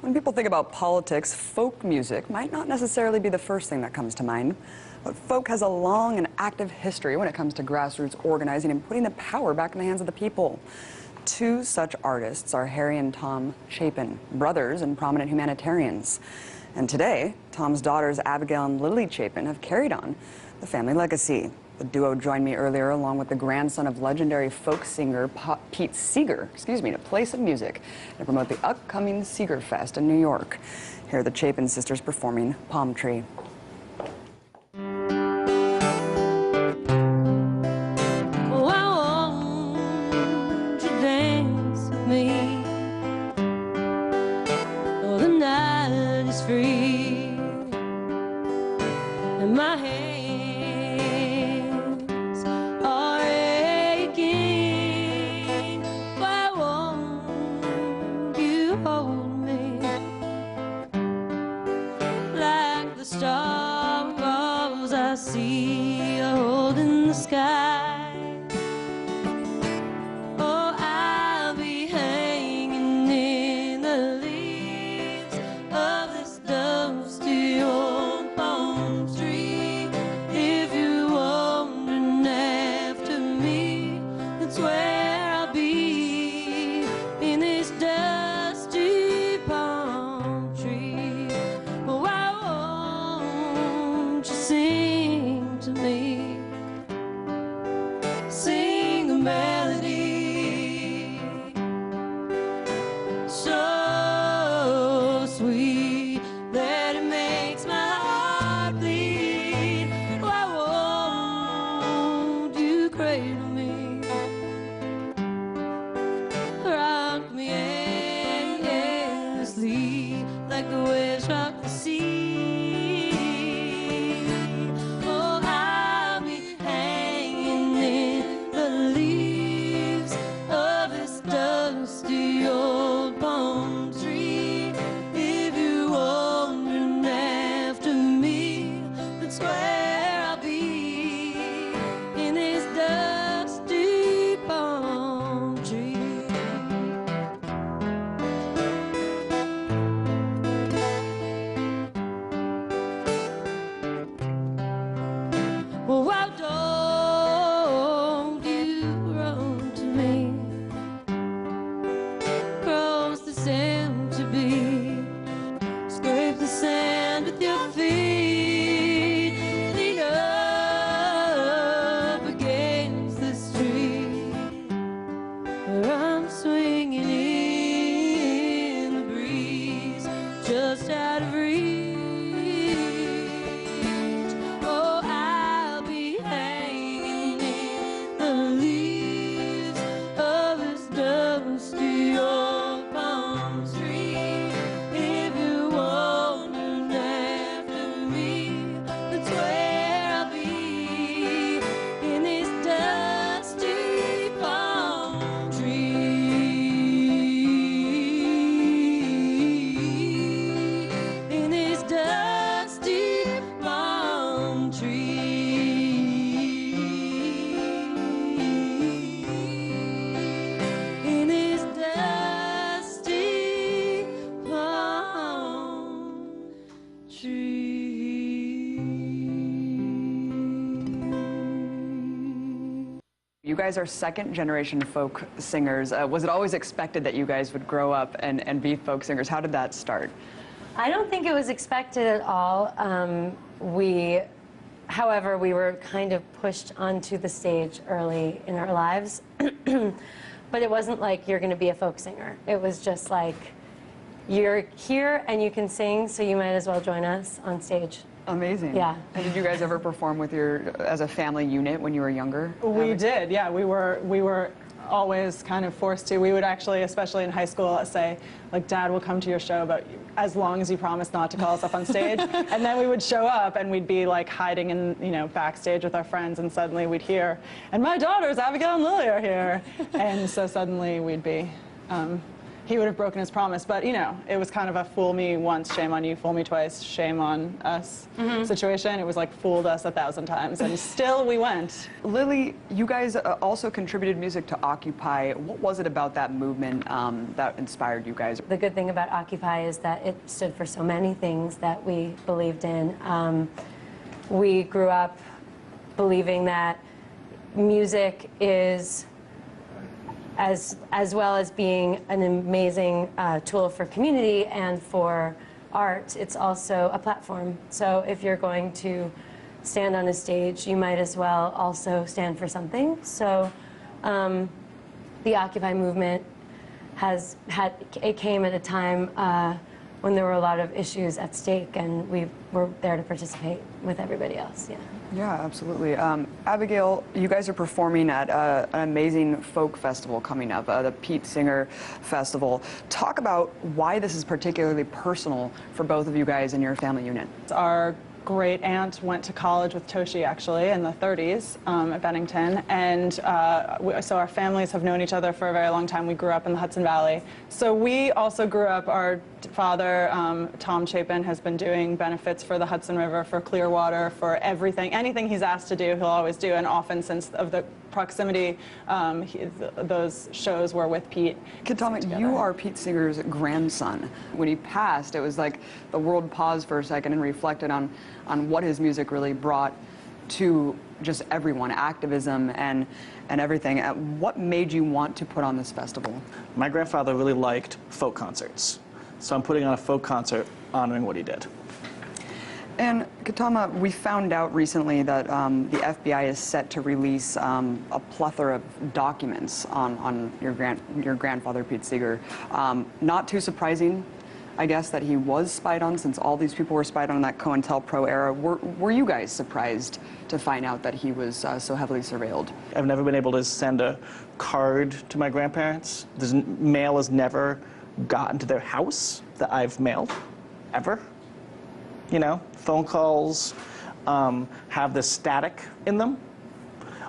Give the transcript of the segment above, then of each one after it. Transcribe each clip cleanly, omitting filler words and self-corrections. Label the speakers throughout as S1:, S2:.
S1: When people think about politics, folk music might not necessarily be the first thing that comes to mind. But folk has a long and active history when it comes to grassroots organizing and putting the power back in the hands of the people. Two such artists are Harry and Tom Chapin, brothers and prominent humanitarians. And today, Tom's daughters Abigail and Lily Chapin have carried on the family legacy. The duo joined me earlier along with the grandson of legendary folk singer Pete Seeger, to play some music and promote the upcoming Seeger Fest in New York. Here are the Chapin Sisters performing Palm Tree.
S2: Stars I see are holding the sky. Oh, I'll be hanging in the leaves of this dusty old palm tree. If you're wandering after me, that's where I'll be, in this dusty palm tree. Oh, sing to me, sing a melody so sweet that it makes my heart bleed. Why won't you cradle me, rock me endlessly like the waves rock the sea? Well, why don't you run to me, cross the sand to be, scrape the sand with your feet, lean up against this tree where I'm swinging in the breeze, just out of reach.
S1: You guys are second-generation folk singers. Was it always expected that you guys would grow up and be folk singers? How did that start?
S3: I don't think it was expected at all. However, we were kind of pushed onto the stage early in our lives. But it wasn't like you're going to be a folk singer. It was just like, you're here and you can sing, so you might as well join us on stage.
S1: Amazing.
S3: Yeah.
S1: And did you guys ever perform with as a family unit when you were younger?
S4: We did, yeah. We were always kind of forced to. We would actually, especially in high school, say, like, Dad will come to your show, but as long as you promise not to call us up on stage. And then we would show up and we'd be like hiding in, backstage with our friends, and suddenly we'd hear, and my daughters, Abigail and Lily, are here. And so suddenly we'd be he would have broken his promise. But, you know, it was kind of a fool me once, shame on you, fool me twice, shame on us situation. It was like fooled us 1,000 times, and still we went.
S1: Lily, you guys also contributed music to Occupy. What was it about that movement that inspired you guys?
S3: The good thing about Occupy is that it stood for so many things that we believed in. We grew up believing that music is, as well as being an amazing tool for community and for art, it's also a platform. So if you're going to stand on a stage, you might as well also stand for something. So the Occupy movement it came at a time when there were a lot of issues at stake, and we were there to participate with everybody else. Yeah.
S1: Yeah, absolutely. Abigail, you guys are performing at an amazing folk festival coming up, the Pete Singer Festival. Talk about why this is particularly personal for both of you guys and your family unit.
S4: Our great aunt went to college with Toshi, actually, in the 30s at Bennington, and so our families have known each other for a very long time. We grew up in the Hudson Valley. So we also grew up, our father, Tom Chapin, has been doing benefits for the Hudson River, for Clearwater, for everything. Anything he's asked to do, he'll always do, and often since of the proximity, those shows were with Pete.
S1: Katama, you are Pete Singer's grandson. When he passed, it was like the world paused for a second and reflected on what his music really brought to just everyone, activism and everything. What made you want to put on this festival?
S5: My grandfather really liked folk concerts, so I'm putting on a folk concert honoring what he did.
S1: And Katama, we found out recently that the FBI is set to release a plethora of documents on your grandfather, Pete Seeger. Not too surprising, I guess, that he was spied on, since all these people were spied on in that COINTELPRO era. Were you guys surprised to find out that he was so heavily surveilled?
S5: I've never been able to send a card to my grandparents. Mail has never gotten to their house that I've mailed, ever. You know, phone calls have this static in them.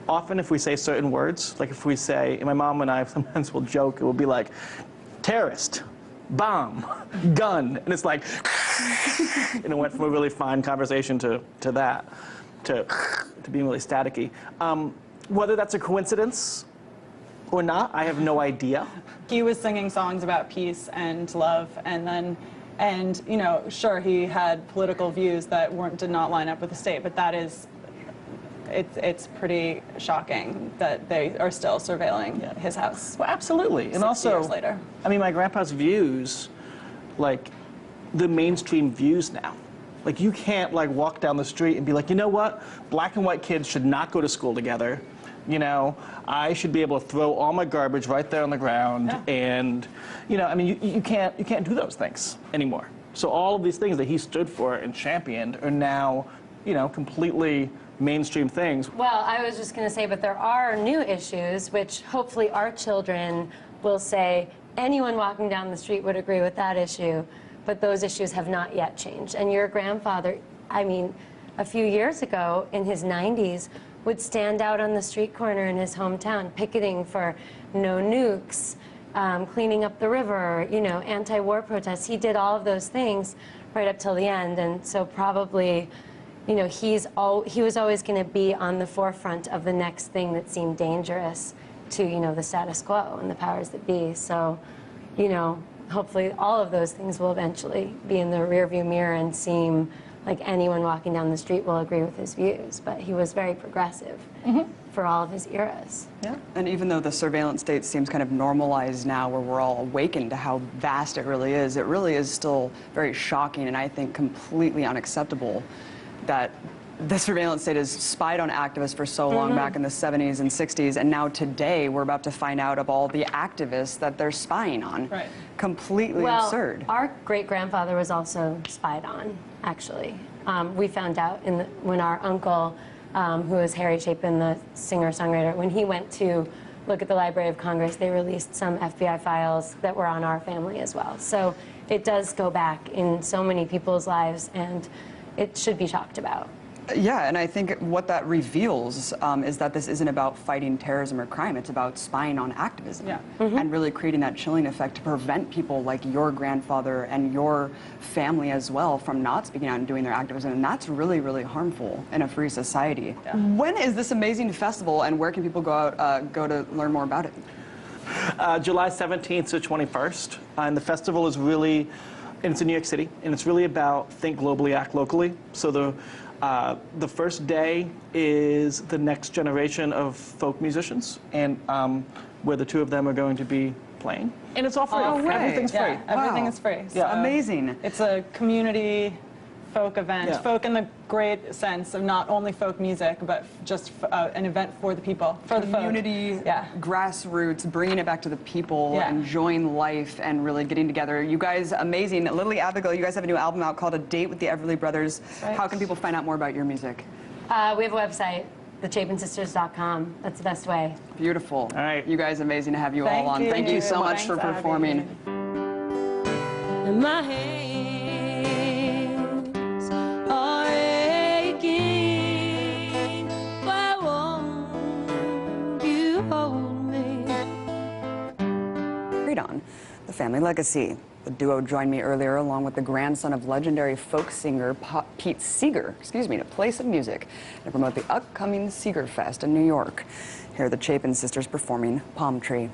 S5: Often if we say certain words, like if we say, and my mom and I sometimes will joke, it will be like, terrorist, bomb, gun, and it's like, and it went from a really fine conversation to that, to being really staticky. Whether that's a coincidence or not, I have no idea.
S4: He was singing songs about peace and love, and you know, sure, he had political views that did not line up with the state, but that is, it's pretty shocking that they are still surveilling his house.
S5: Well, absolutely. And also,
S4: 60 years later.
S5: I mean, my grandpa's views, like the mainstream views now. Like, you can't like walk down the street and be like, you know what? Black and white kids should not go to school together. You know, I should be able to throw all my garbage right there on the ground, and, you know, I mean, you can't do those things anymore. So all of these things that he stood for and championed are now, you know, completely mainstream things.
S3: Well, I was just going to say, but there are new issues, which hopefully our children will say, anyone walking down the street would agree with that issue, but those issues have not yet changed. And your grandfather, I mean, a few years ago, in his 90s, would stand out on the street corner in his hometown, picketing for no nukes, cleaning up the river, you know, anti-war protests. He did all of those things right up till the end, and so probably, you know, he was always going to be on the forefront of the next thing that seemed dangerous to, you know, the status quo and the powers that be. So, you know, hopefully all of those things will eventually be in the rearview mirror and seem like anyone walking down the street will agree with his views. But he was very progressive for all of his eras.
S1: Yeah. And even though the surveillance state seems kind of normalized now, where we're all awakened to how vast it really is still very shocking, and I think completely unacceptable that the surveillance state has spied on activists for so long, back in the 70s and 60s, and now today we're about to find out of all the activists that they're spying on.
S4: Right.
S3: Well,
S1: Completely absurd.
S3: Our great-grandfather was also spied on, actually. We found out when our uncle, who was Harry Chapin, the singer-songwriter, when he went to look at the Library of Congress, they released some FBI files that were on our family as well. So it does go back in so many people's lives, and it should be talked about.
S1: Yeah, and I think what that reveals is that this isn't about fighting terrorism or crime. It's about spying on activism
S4: Yeah.
S1: and really creating that chilling effect to prevent people like your grandfather and your family as well from not speaking out and doing their activism. And that's really, really harmful in a free society.
S4: Yeah.
S1: When is this amazing festival, and where can people go out, go to learn more about it?
S5: July 17th to 21st. And the festival is really, and it's in New York City, and it's really about think globally, act locally. So the first day is the next generation of folk musicians, and where the two of them are going to be playing. And it's all free.
S1: Oh, way.
S5: Everything's free.
S4: Yeah, everything
S1: Wow.
S4: is free.
S5: Yeah.
S1: Amazing.
S4: It's a community folk event.
S5: Yeah.
S4: Folk in the great sense of not only folk music, but just an event for the people, for the folk.
S1: Community,
S4: Yeah.
S1: grassroots, bringing it back to the people,
S4: Yeah.
S1: enjoying life, and really getting together. You guys, amazing. Lily, Abigail, you guys have a new album out called A Date with the Everly Brothers.
S4: right.
S1: How can people find out more about your music?
S3: We have a website, thechapinsisters.com. That's the best way.
S1: Beautiful.
S5: All right.
S1: You guys, amazing to have you
S4: Thank
S1: all on.
S4: you.
S1: Thank you so much
S4: Thanks,
S1: for
S4: Abby.
S1: performing.
S2: And my hands are aching. Why won't you hold me?
S1: Read on the family legacy. The duo joined me earlier, along with the grandson of legendary folk singer Pete Seeger, to play some music and promote the upcoming Seeger Fest in New York. Here are the Chapin Sisters performing Palm Tree.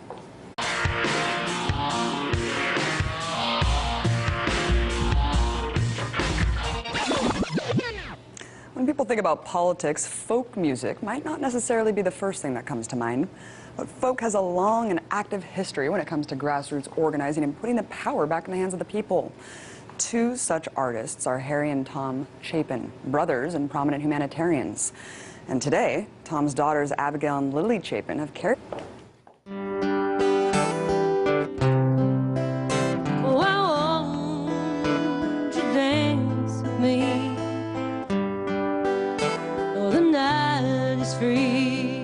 S1: When people think about politics, folk music might not necessarily be the first thing that comes to mind. But folk has a long and active history when it comes to grassroots organizing and putting the power back in the hands of the people. Two such artists are Harry and Tom Chapin, brothers and prominent humanitarians. And today, Tom's daughters Abigail and Lily Chapin have carried...
S2: Oh, I want you to dance with me. Oh, the night is free.